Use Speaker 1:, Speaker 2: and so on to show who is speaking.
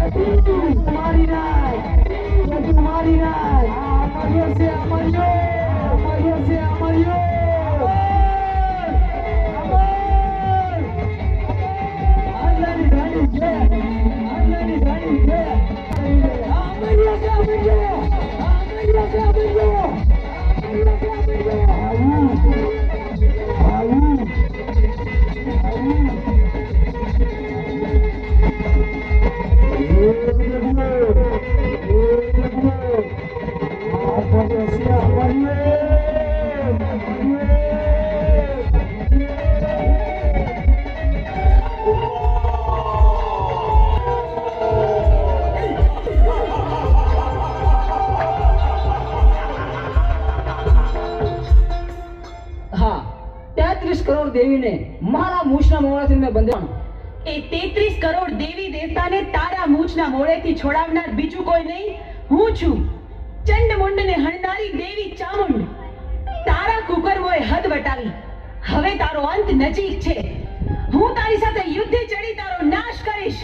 Speaker 1: મારી નાખ બધું મારી નાખ અમાર્યો છે અમાર્યો આટલાની ગાડી છે દેવીને મારા મૂછના મોળાથી મેં બંધાણ.
Speaker 2: એ 33 કરોડ દેવી દેવતાને તારા મૂછના મોળેથી છોડાવનાર બીજું કોઈ નહીં, હું છું. ચંડમુંડને હણનારી દેવી ચામુંડ. તારા કુકર્મોએ હદ વટાવી. હવે તારો અંત નજીક છે. હું તારી સાથે યુદ્ધે ચડી તારો નાશ કરીશ.